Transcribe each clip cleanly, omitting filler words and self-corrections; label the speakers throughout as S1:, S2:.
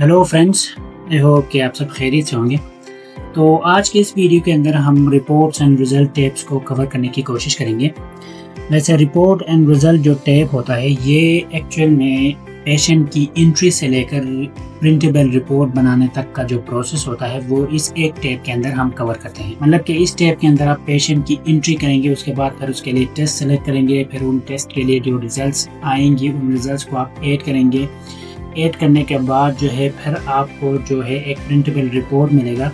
S1: Hello friends, I hope कि आप सब खैरियत से होंगे। तो आज के इस वीडियो के अंदर हम रिपोर्ट्स एंड रिज़ल्ट टैब्स को कवर करने की कोशिश करेंगे। वैसे रिपोर्ट एंड रिज़ल्ट जो टैब होता है ये एक्चुअल में पेशेंट की एंट्री से लेकर प्रिंटेबल रिपोर्ट बनाने तक का जो प्रोसेस होता है वो इस एक टैब के अंदर हम कवर करते हैं। मतलब कि इस टैब के अंदर आप पेशेंट की एंट्री करेंगे, उसके बाद फिर उसके लिए टेस्ट सेलेक्ट करेंगे, फिर उन टेस्ट के लिए जो रिज़ल्ट्स आएंगे उन रिज़ल्ट्स को आप ऐड करेंगे। ऐड करने के बाद जो है फिर आपको जो है एक प्रिंटेबल रिपोर्ट मिलेगा,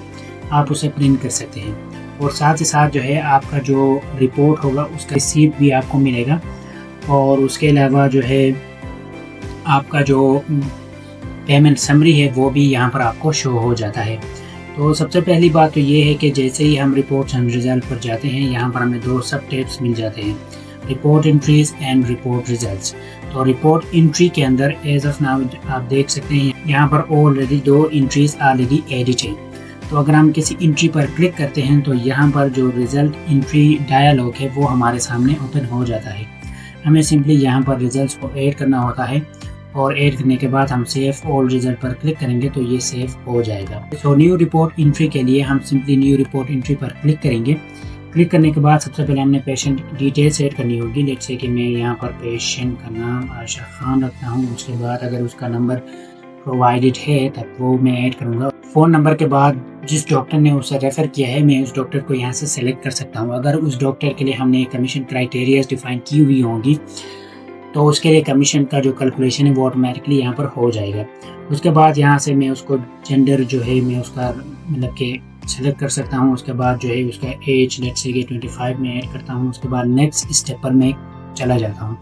S1: आप उसे प्रिंट कर सकते हैं। और साथ ही साथ जो है आपका जो रिपोर्ट होगा उसका रिसीप्ट भी आपको मिलेगा। और उसके अलावा जो है आपका जो पेमेंट समरी है वो भी यहाँ पर आपको शो हो जाता है। तो सबसे पहली बात तो ये है कि जैसे ही हम रिपोर्ट्स एंड रिज़ल्ट पर जाते हैं यहाँ पर हमें दो सब टैब्स मिल जाते हैं, report entries and report results. तो रिपोर्ट एंट्री के अंदर एज ऑफ नाउ आप देख सकते हैं यहाँ पर ऑलरेडी दो एंट्रीज ऑलरेडी एडिट है। तो अगर हम किसी एंट्री पर क्लिक करते हैं तो यहाँ पर जो रिज़ल्ट एंट्री डायलॉग है वो हमारे सामने ओपन हो जाता है। हमें सिंपली यहाँ पर रिजल्ट्स को ऐड करना होता है और ऐड करने के बाद हम सेव ऑल रिजल्ट पर क्लिक करेंगे तो ये सेव हो जाएगा। तो न्यू रिपोर्ट एंट्री के लिए हम सिंपली न्यू रिपोर्ट एंट्री पर क्लिक करेंगे। क्लिक करने के बाद सबसे पहले हमने पेशेंट डिटेल्स ऐड करनी होगी। लेट्स से कि मैं यहाँ पर पेशेंट का नाम आयशा खान रखता हूँ। उसके बाद अगर उसका नंबर प्रोवाइडेड है तब वो मैं ऐड करूँगा। फ़ोन नंबर के बाद जिस डॉक्टर ने उसे रेफ़र किया है मैं उस डॉक्टर को यहाँ से सेलेक्ट कर सकता हूँ। अगर उस डॉक्टर के लिए हमने कमीशन क्राइटेरियाज डिफ़ाइन की हुई होंगी तो उसके लिए कमीशन का जो कैलकुलेशन है वो ऑटोमेटिकली यहाँ पर हो जाएगा। उसके बाद यहाँ से मैं उसको जेंडर जो है मैं उसका मतलब कि सेलेक्ट कर सकता हूँ। उसके बाद जो है उसका एज लेट्स से कि 25 में ऐड करता हूँ। उसके बाद नेक्स्ट स्टेप पर मैं चला जाता हूँ।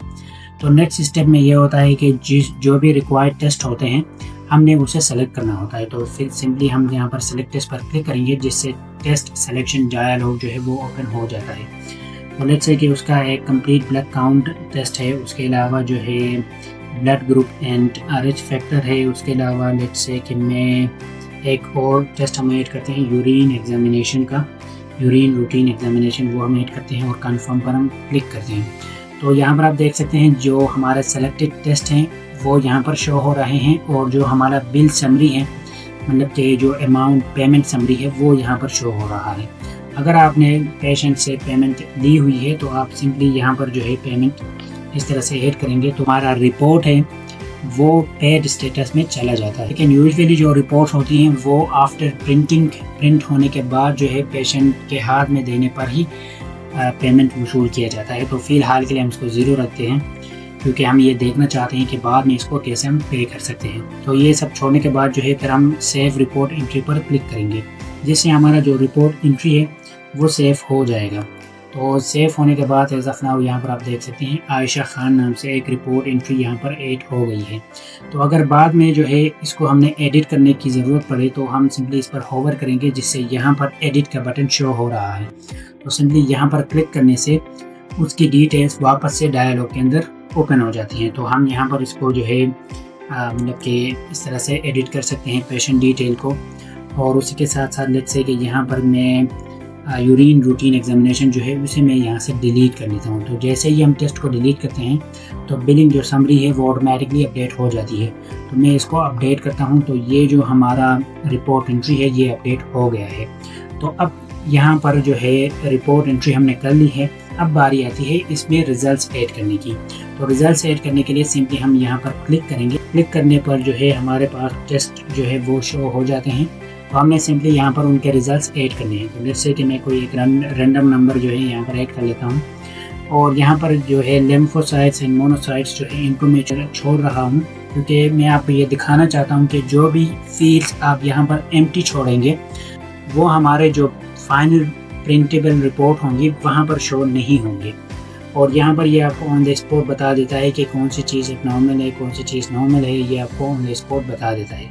S1: तो नेक्स्ट स्टेप में ये होता है कि जो भी रिक्वायर्ड टेस्ट होते हैं हमने उसे सेलेक्ट करना होता है। तो फिर सिंपली हम यहाँ पर सेलेक्ट टेस्ट पर क्लिक करेंगे जिससे टेस्ट सिलेक्शन डायलॉग जो है वो ओपन हो जाता है। तो लेट्स से कि उसका एक कंप्लीट ब्लड काउंट टेस्ट है। उसके अलावा जो है blood group and rich factor है। उसके अलावा लेट्स से कि मैं एक और टेस्ट हम ऐड करते हैं यूरिन एग्जामिनेशन का, यूरिन रूटीन एग्जामिनेशन वो हम ऐड करते हैं और कंफर्म पर हम क्लिक करते हैं। तो यहाँ पर आप देख सकते हैं जो हमारे सेलेक्टेड टेस्ट हैं वो यहाँ पर शो हो रहे हैं और जो हमारा बिल समरी है मतलब कि जो अमाउंट पेमेंट समरी है वो यहाँ पर शो हो रहा है। अगर आपने पेशेंट से पेमेंट ली हुई है तो आप सिंपली यहाँ पर जो है पेमेंट इस तरह से ऐड करेंगे तो हमारा रिपोर्ट है वो पेड स्टेटस में चला जाता है। लेकिन यूजुअली जो रिपोर्ट्स होती हैं वो आफ्टर प्रिंट होने के बाद जो है पेशेंट के हाथ में देने पर ही पेमेंट वसूल किया जाता है। तो फ़िलहाल के लिए हम इसको ज़ीरो रखते हैं क्योंकि हम ये देखना चाहते हैं कि बाद में इसको कैसे हम पे कर सकते हैं। तो ये सब छोड़ने के बाद जो है फिर हम सेव रिपोर्ट एंट्री पर क्लिक करेंगे जिससे हमारा जो रिपोर्ट एंट्री है वो सेव हो जाएगा। तो सेव होने के बाद एज ऑफ नाउ यहाँ पर आप देख सकते हैं आयशा खान नाम से एक रिपोर्ट एंट्री यहाँ पर ऐड हो गई है। तो अगर बाद में जो है इसको हमने एडिट करने की ज़रूरत पड़े तो हम सिंपली इस पर होवर करेंगे जिससे यहाँ पर एडिट का बटन शो हो रहा है। तो सिंपली यहाँ पर क्लिक करने से उसकी डिटेल्स वापस से डायलॉग के अंदर ओपन हो जाती हैं। तो हम यहाँ पर इसको जो है मतलब कि इस तरह से एडिट कर सकते हैं पेशेंट डिटेल को। और उसी के साथ साथ लेट्स से कि यहाँ पर मैं यूरिन रूटीन एग्जामिनेशन जो है उसे मैं यहाँ से डिलीट कर लेता हूँ। तो जैसे ही हम टेस्ट को डिलीट करते हैं तो बिलिंग जो समरी है वो ऑटोमेटिकली अपडेट हो जाती है। तो मैं इसको अपडेट करता हूँ तो ये जो हमारा रिपोर्ट एंट्री है ये अपडेट हो गया है। तो अब यहाँ पर जो है रिपोर्ट एंट्री हमने कर ली है। अब बारी आती है इसमें रिजल्ट्स ऐड करने की। तो रिजल्ट्स ऐड करने के लिए सिंपली हम यहाँ पर क्लिक करेंगे। क्लिक करने पर जो है हमारे पास टेस्ट जो है वो शो हो जाते हैं। तो हमने सिंपली यहाँ पर उनके रिजल्ट्स ऐड करने हैं। तो लेट्स से कि मैं कोई एक रैंडम नंबर जो है यहाँ पर ऐड कर लेता हूँ और यहाँ पर जो है लिम्फोसाइट्स एंड मोनोसाइट्स जो है इनको मैं छोड़ रहा हूँ क्योंकि मैं आपको ये दिखाना चाहता हूँ कि जो भी फील्ड्स आप यहाँ पर एम्प्टी छोड़ेंगे वो हमारे जो फाइनल प्रिंटेबल रिपोर्ट होंगी वहाँ पर शो नहीं होंगे। और यहाँ पर ये आपको ऑन द स्पॉट बता देता है कि कौन सी चीज़ नॉर्मल है कौन सी चीज़ नॉर्मल है, ये आपको ऑन द स्पॉट बता देता है।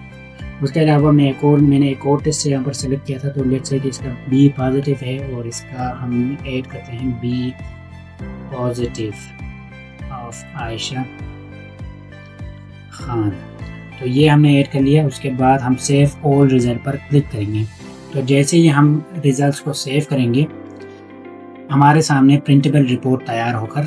S1: उसके अलावा मैंने एक और टेस्ट यहाँ पर सेलेक्ट किया था। तो लेट्स से कि इसका बी पॉजिटिव है और इसका हम ऐड करते हैं B positive of Ayesha Khan. तो ये हमने ऐड कर लिया। उसके बाद हम सेव ऑल रिजल्ट पर क्लिक करेंगे। तो जैसे ही हम रिजल्ट्स को सेव करेंगे हमारे सामने प्रिंटेबल रिपोर्ट तैयार होकर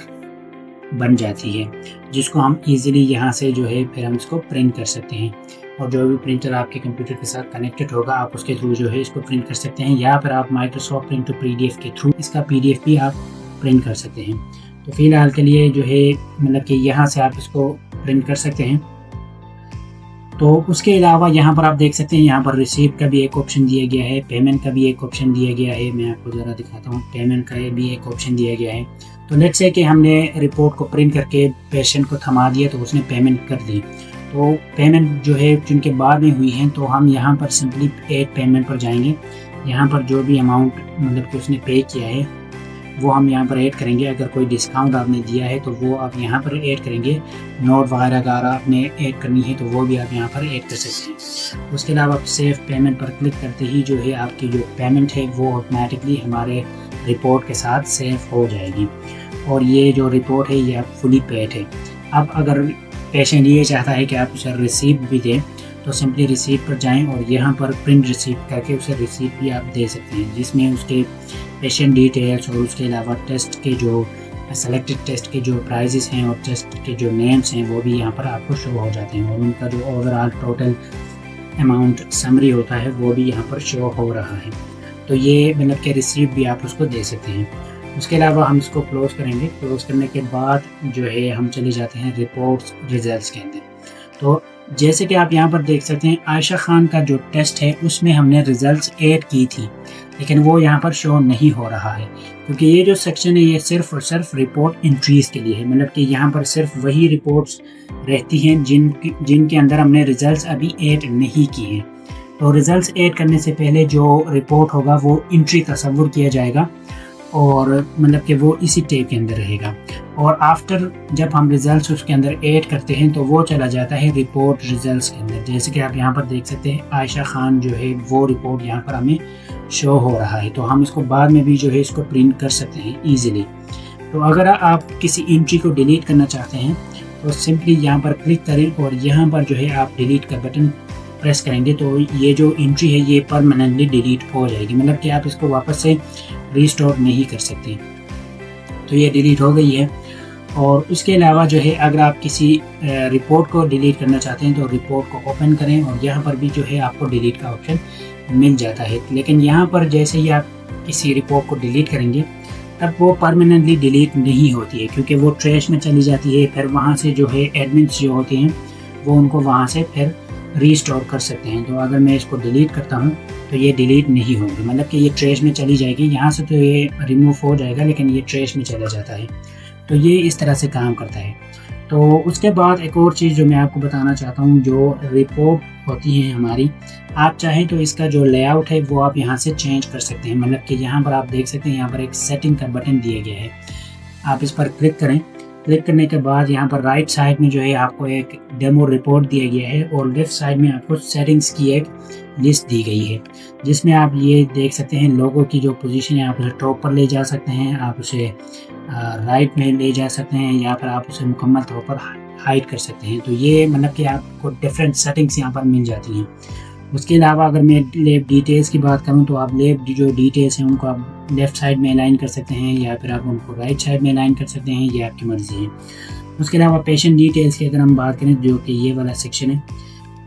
S1: बन जाती है जिसको हम इजीली यहाँ से जो है फिर हम इसको प्रिंट कर सकते हैं। और जो भी प्रिंटर आपके कंप्यूटर के साथ कनेक्टेड होगा आप उसके थ्रू जो है इसको प्रिंट कर सकते हैं, या फिर आप माइक्रोसॉफ्ट प्रिंट टू पीडीएफ के थ्रू इसका पीडीएफ भी आप प्रिंट कर सकते हैं। तो फ़िलहाल के लिए जो है मतलब कि यहाँ से आप इसको प्रिंट कर सकते हैं। तो उसके अलावा यहाँ पर आप देख सकते हैं, यहाँ पर रिसीप्ट का भी एक ऑप्शन दिया गया है, पेमेंट का भी एक ऑप्शन दिया गया है। मैं आपको ज़रा दिखाता हूँ, पेमेंट का भी एक ऑप्शन दिया गया है। तो लेट्स से कि हमने रिपोर्ट को प्रिंट करके पेशेंट को थमा दिया तो उसने पेमेंट कर दी, तो पेमेंट जो है जिनके बाद में हुई है तो हम यहाँ पर सिंपली ऐड पेमेंट पर जाएंगे। यहाँ पर जो भी अमाउंट मतलब कि उसने पे किया है वो हम यहाँ पर ऐड करेंगे। अगर कोई डिस्काउंट आपने दिया है तो वो आप यहाँ पर ऐड करेंगे। नोट वगैरह अगर आपने ऐड करनी है तो वो भी आप यहाँ पर ऐड कर सकते हैं। उसके अलावा आप सेव पेमेंट पर क्लिक करते ही जो है आपकी जो पेमेंट है वो ऑटोमेटिकली हमारे रिपोर्ट के साथ सेव हो जाएगी, और ये जो रिपोर्ट है ये आप फुली पेड है। अब अगर पेशेंट ये चाहता है कि आप उसे रिसीप्ट भी दें तो सिंपली रिसीप्ट पर जाएं और यहाँ पर प्रिंट रिसीप्ट करके उसे रिसीप्ट भी आप दे सकते हैं, जिसमें उसके पेशेंट डिटेल्स और उसके अलावा टेस्ट के जो सेलेक्टेड टेस्ट के जो प्राइजेस हैं और टेस्ट के जो नेम्स हैं वो भी यहाँ पर आपको शो हो जाते हैं, और उनका जो ओवरऑल टोटल अमाउंट समरी होता है वो भी यहाँ पर शो हो रहा है। तो ये मतलब कि रिसीप्ट भी आप उसको दे सकते हैं। उसके अलावा हम इसको क्लोज़ करेंगे। क्लोज़ करने के बाद जो है हम चले जाते हैं रिपोर्ट्स रिजल्ट्स के अंदर। तो जैसे कि आप यहाँ पर देख सकते हैं, आयशा खान का जो टेस्ट है उसमें हमने रिजल्ट्स ऐड की थी, लेकिन वो यहाँ पर शो नहीं हो रहा है, क्योंकि ये जो सेक्शन है ये सिर्फ और सिर्फ रिपोर्ट एंट्रीज़ के लिए है। मतलब कि यहाँ पर सिर्फ वही रिपोर्ट्स रहती हैं जिनके अंदर हमने रिजल्ट्स अभी ऐड नहीं किए हैं। तो रिजल्ट्स ऐड करने से पहले जो रिपोर्ट होगा वो एंट्री तस्वुर किया जाएगा, और मतलब कि वो इसी टैब के अंदर रहेगा, और आफ्टर जब हम रिजल्ट्स उसके अंदर ऐड करते हैं तो वो चला जाता है रिपोर्ट रिजल्ट्स के अंदर। जैसे कि आप यहाँ पर देख सकते हैं, आयशा खान जो है वो रिपोर्ट यहाँ पर हमें शो हो रहा है। तो हम इसको बाद में भी जो है इसको प्रिंट कर सकते हैं ईजिली। तो अगर आप किसी एंट्री को डिलीट करना चाहते हैं तो सिंपली यहाँ पर क्लिक करें और यहाँ पर जो है आप डिलीट का बटन प्रेस करेंगे तो ये जो एंट्री है ये परमानेंटली डिलीट हो जाएगी। मतलब कि आप इसको वापस से रीस्टोर नहीं कर सकते। तो ये डिलीट हो गई है। और उसके अलावा जो है अगर आप किसी रिपोर्ट को डिलीट करना चाहते हैं तो रिपोर्ट को ओपन करें और यहाँ पर भी जो है आपको डिलीट का ऑप्शन मिल जाता है। लेकिन यहाँ पर जैसे ही आप किसी रिपोर्ट को डिलीट करेंगे तब वो परमानेंटली डिलीट नहीं होती है, क्योंकि वो ट्रैश में चली जाती है। फिर वहाँ से जो है एडमिन्स जो होते हैं वो उनको वहाँ से फिर रीस्टोर कर सकते हैं। तो अगर मैं इसको डिलीट करता हूँ तो ये डिलीट नहीं होगी, मतलब कि ये ट्रैश में चली जाएगी। यहाँ से तो ये रिमूव हो जाएगा लेकिन ये ट्रैश में चला जाता है। तो ये इस तरह से काम करता है। तो उसके बाद एक और चीज़ जो मैं आपको बताना चाहता हूँ, जो रिपोर्ट होती है हमारी, आप चाहें तो इसका जो लेआउट है वो आप यहाँ से चेंज कर सकते हैं। मतलब कि यहाँ पर आप देख सकते हैं यहाँ पर एक सेटिंग का बटन दिया गया है, आप इस पर क्लिक करें। क्लिक करने के बाद यहाँ पर राइट साइड में जो है आपको एक डेमो रिपोर्ट दिया गया है और लेफ्ट साइड में आपको सेटिंग्स की एक लिस्ट दी गई है, जिसमें आप ये देख सकते हैं लोगों की जो पोजीशन है आप उसे टॉप पर ले जा सकते हैं, आप उसे राइट में ले जा सकते हैं, या फिर आप उसे मुकम्मल तौर पर हाइड कर सकते हैं। तो ये मतलब कि आपको डिफरेंट सेटिंग्स यहाँ पर मिल जाती हैं। उसके अलावा अगर मैं लैब डिटेल्स की बात करूं तो आप लैब जो डिटेल्स हैं उनको आप लेफ़्ट साइड में अलाइन कर सकते हैं या फिर आप उनको राइट साइड में अलाइन कर सकते हैं, ये आपकी मर्ज़ी है। उसके अलावा पेशेंट डिटेल्स की अगर हम बात करें, जो कि ये वाला सेक्शन है,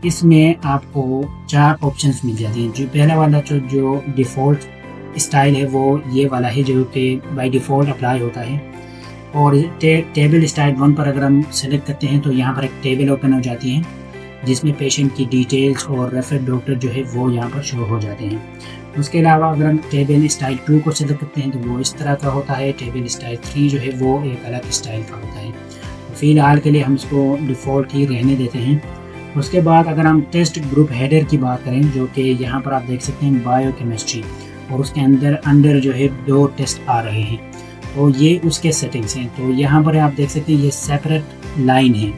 S1: इसमें आपको 4 ऑप्शंस मिल जाती हैं। जो पहला वाला जो डिफ़ॉल्ट स्टाइल है वो ये वाला है, जो कि बाय डिफ़ॉल्ट अप्लाई होता है। और टेबल स्टाइल 1 पर अगर हम सेलेक्ट करते हैं तो यहाँ पर एक टेबल ओपन हो जाती है जिसमें पेशेंट की डिटेल्स और रेफर डॉक्टर जो है वो यहाँ पर शो हो जाते हैं। उसके अलावा अगर हम टेबल स्टाइल 2 को सेलेक्ट करते हैं तो वो इस तरह का होता है। टेबल स्टाइल 3 जो है वो एक अलग स्टाइल का होता है। फ़िलहाल के लिए हम इसको डिफ़ॉल्ट ही रहने देते हैं। उसके बाद अगर हम टेस्ट ग्रुप हेडर की बात करें, जो कि यहाँ पर आप देख सकते हैं बायोकेमिस्ट्री, और उसके अंदर जो है 2 टेस्ट आ रहे हैं, तो ये उसके सेटिंग्स हैं। तो यहाँ पर आप देख सकते हैं ये सेपरेट लाइन है,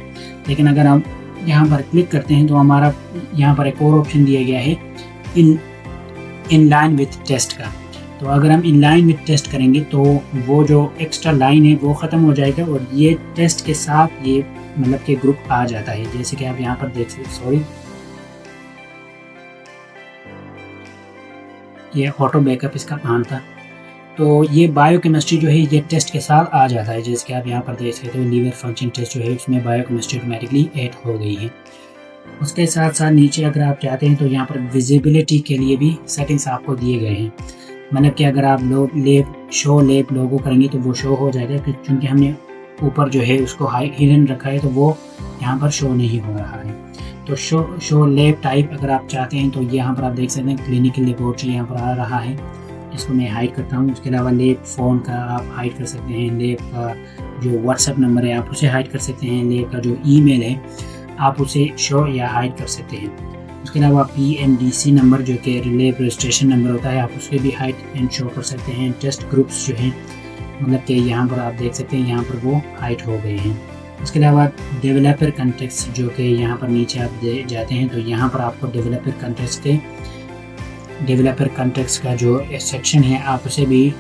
S1: लेकिन अगर हम यहाँ पर क्लिक करते हैं तो हमारा यहाँ पर एक और ऑप्शन दिया गया है इन लाइन विथ टेस्ट का। तो अगर हम इन लाइन विथ टेस्ट करेंगे तो वो जो एक्स्ट्रा लाइन है वो ख़त्म हो जाएगा और ये टेस्ट के साथ ये मतलब कि ग्रुप आ जाता है। जैसे कि आप यहाँ पर देख सकते, ये ऑटो बैकअप इसका ऑन था। तो ये बायोकेमिस्ट्री जो है ये टेस्ट के साथ आ जाता है। जैसे कि आप यहाँ पर देख सकते हो लीवर फंक्शन टेस्ट जो है उसमें बायोकेमिस्ट्री ऑटोमेटिकली ऐड हो गई है। उसके साथ साथ नीचे अगर आप चाहते हैं तो यहाँ पर विजिबिलिटी के लिए भी सेटिंग्स आपको दिए गए हैं। मतलब कि अगर आप शो लेप लोगो करेंगे तो वो शो हो जाएगा, क्योंकि हमने ऊपर जो है उसको हिडन रखा है तो वो यहाँ पर शो नहीं हो रहा है। तो शो लेप टाइप अगर आप चाहते हैं तो यहाँ पर आप देख सकते हैं क्लिनिकल लेबोरेटरी यहाँ पर आ रहा है, इसको मैं हाइड करता हूँ। उसके अलावा लेप फ़ोन का आप हाइड कर सकते हैं, लेप का जो व्हाट्सएप नंबर है आप उसे हाइड कर सकते हैं, लेप का जो ईमेल है आप उसे शो या हाइड कर सकते हैं। उसके अलावा PMDC नंबर जो कि लेप रजिस्ट्रेशन नंबर होता है आप उसके भी हाइड एंड शो कर सकते हैं। टेस्ट ग्रुप्स जो हैं मतलब कि यहाँ पर आप देख सकते हैं यहाँ पर वो हाइड हो गए हैं। उसके अलावा डेवलपर कंटेक्स्ट जो कि यहाँ पर नीचे आप जाते हैं तो यहाँ पर आपको डेवलपर कंटेक्स्ट का जो सेक्शन है आप उसे भी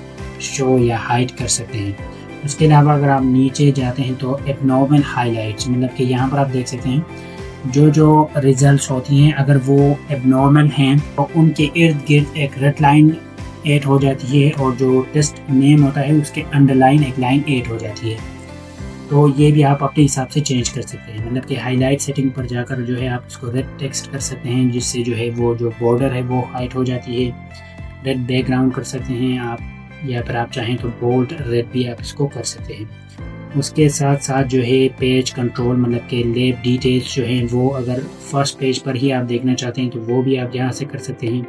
S1: शो या हाइड कर सकते हैं। उसके अलावा अगर आप नीचे जाते हैं तो एबनॉर्मल हाइलाइट्स, मतलब कि यहाँ पर आप देख सकते हैं जो रिजल्ट्स होती हैं अगर वो एबनॉर्मल हैं तो उनके इर्द गिर्द एक रेड लाइन ऐड हो जाती है और जो टेस्ट नेम होता है उसके अंडरलाइन एक लाइन ऐड हो जाती है। तो ये भी आप अपने हिसाब से चेंज कर सकते हैं, मतलब कि हाईलाइट सेटिंग पर जाकर जो है आप इसको रेड टेक्स्ट कर सकते हैं जिससे जो है वो जो बॉर्डर है वो हाइट हो जाती है। रेड बैकग्राउंड कर सकते हैं आप, या फिर आप चाहें तो बोल्ड रेड भी आप इसको कर सकते हैं। उसके साथ साथ जो है पेज कंट्रोल, मतलब कि लैब डिटेल्स जो हैं वो अगर फर्स्ट पेज पर ही आप देखना चाहते हैं तो वो भी आप यहाँ से कर सकते हैं।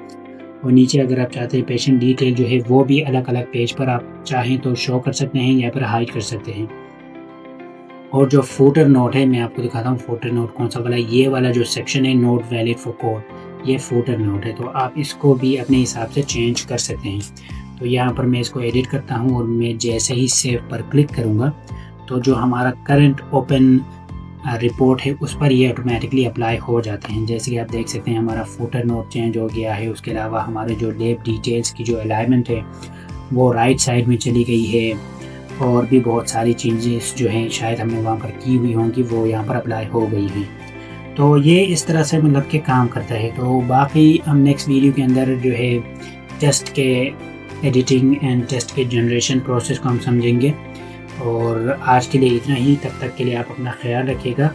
S1: और नीचे अगर आप चाहते हैं पेशेंट डिटेल जो है वो भी अलग अलग पेज पर आप चाहें तो शो कर सकते हैं या फिर हाइड कर सकते हैं। और जो फुटर नोट है मैं आपको दिखाता हूँ फुटर नोट कौन सा वाला, ये वाला जो सेक्शन है नोट वैलिड फॉर कोड, ये फुटर नोट है। तो आप इसको भी अपने हिसाब से चेंज कर सकते हैं। तो यहाँ पर मैं इसको एडिट करता हूँ और मैं जैसे ही सेव पर क्लिक करूँगा तो जो हमारा करंट ओपन रिपोर्ट है उस पर ये ऑटोमेटिकली अप्लाई हो जाते हैं। जैसे कि आप देख सकते हैं हमारा फुटर नोट चेंज हो गया है। उसके अलावा हमारे जो लैब डिटेल्स की जो अलाइनमेंट है वो राइट साइड में चली गई है, और भी बहुत सारी चेंजेस जो हैं शायद हमने वहाँ पर की हुई होंगी वो यहाँ पर अप्लाई हो गई हैं। तो ये इस तरह से मतलब के काम करता है। तो बाकी हम नेक्स्ट वीडियो के अंदर जो है टेस्ट के एडिटिंग एंड टेस्ट के जनरेशन प्रोसेस को हम समझेंगे। और आज के लिए इतना ही, तब तक के लिए आप अपना ख्याल रखिएगा।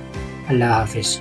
S1: अल्लाह हाफिज़।